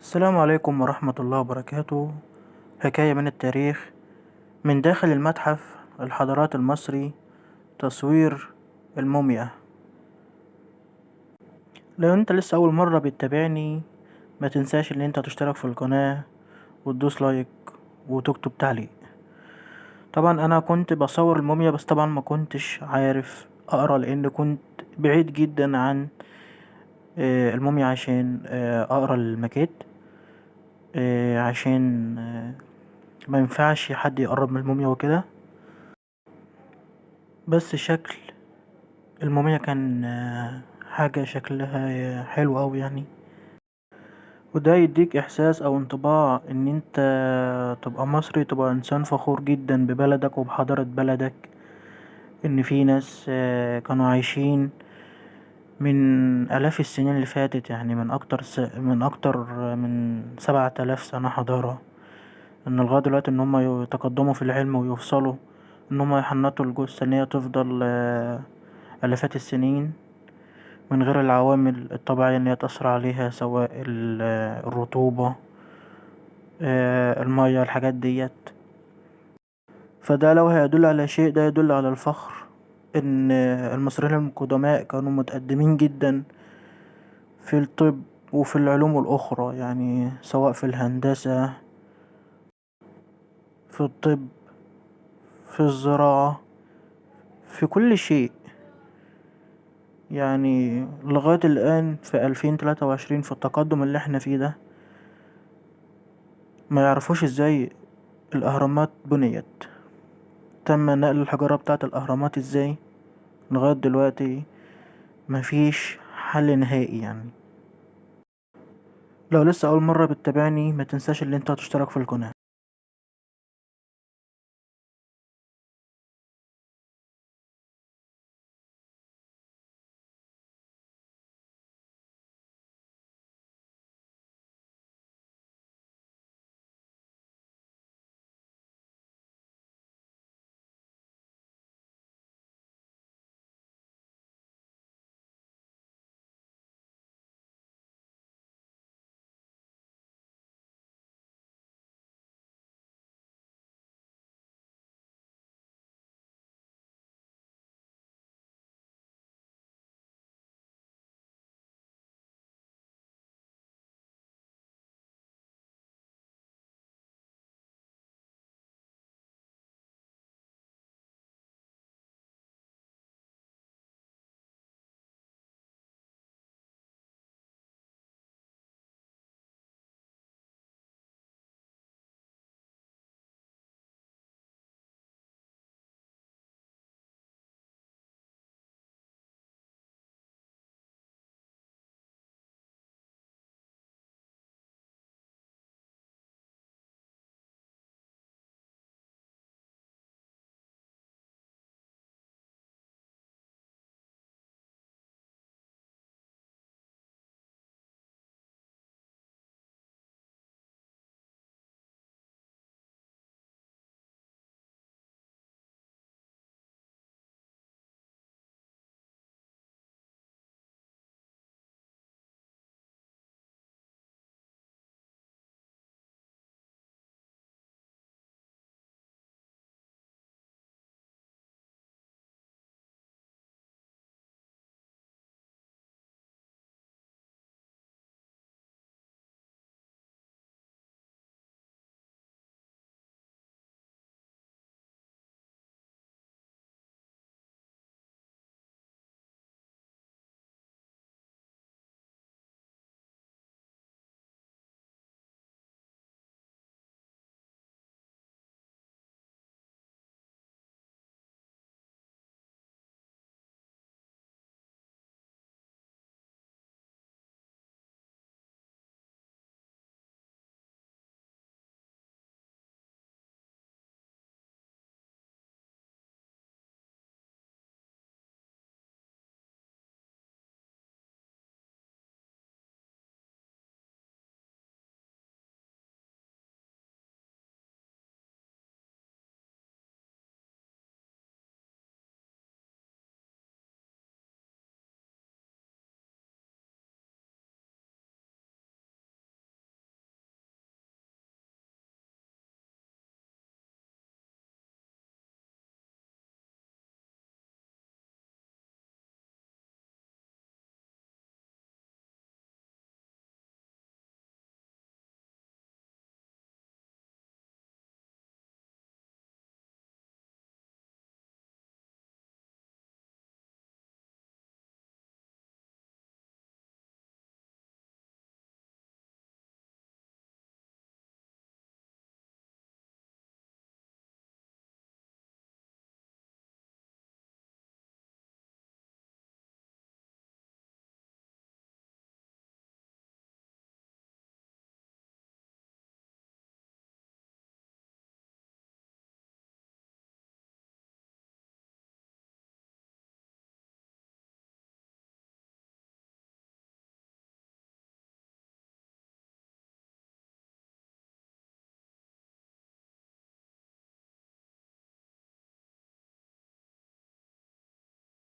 السلام عليكم ورحمة الله وبركاته. حكاية من التاريخ من داخل المتحف الحضارات المصري. تصوير الموميا. لو انت لسه اول مرة بتتابعني، ما تنساش ان انت تشترك في القناة وتدوس لايك وتكتب تعليق. طبعا انا كنت بصور الموميا، بس طبعا ما كنتش عارف اقرا لان كنت بعيد جدا عن الموميا عشان اقرا الماكيت، عشان ما ينفعش حد يقرب من الموميا وكده. بس شكل الموميا كان حاجة شكلها حلو أوي يعني، وده يديك إحساس أو انطباع إن أنت تبقى مصري، تبقى إنسان فخور جدا ببلدك وبحضارة بلدك. إن في ناس كانوا عايشين من آلاف السنين اللي فاتت، يعني من أكتر من 7000 سنة حضارة. إن لغاية دلوقتي إن هما يتقدموا في العلم ويوصلوا إن هما يحنطوا الجثة إن هي تفضل آلافات السنين من غير العوامل الطبيعية إن هي تأثر عليها، سواء الرطوبة، المية، الحاجات ديت. فده لو هيدل على شيء، ده يدل على الفخر إن المصريين القدماء كانوا متقدمين جدا في الطب وفي العلوم الأخرى، يعني سواء في الهندسة، في الطب، في الزراعة، في كل شيء. يعني لغاية الآن في 2023 في التقدم اللي احنا فيه ده، ما يعرفوش ازاي الأهرامات بنيت، تم نقل الحجارة بتاعة الأهرامات ازاي. لغاية دلوقتي مفيش حل نهائي يعني. لو لسه أول مرة بتتابعني، ما تنساش ان انت تشترك في القناة.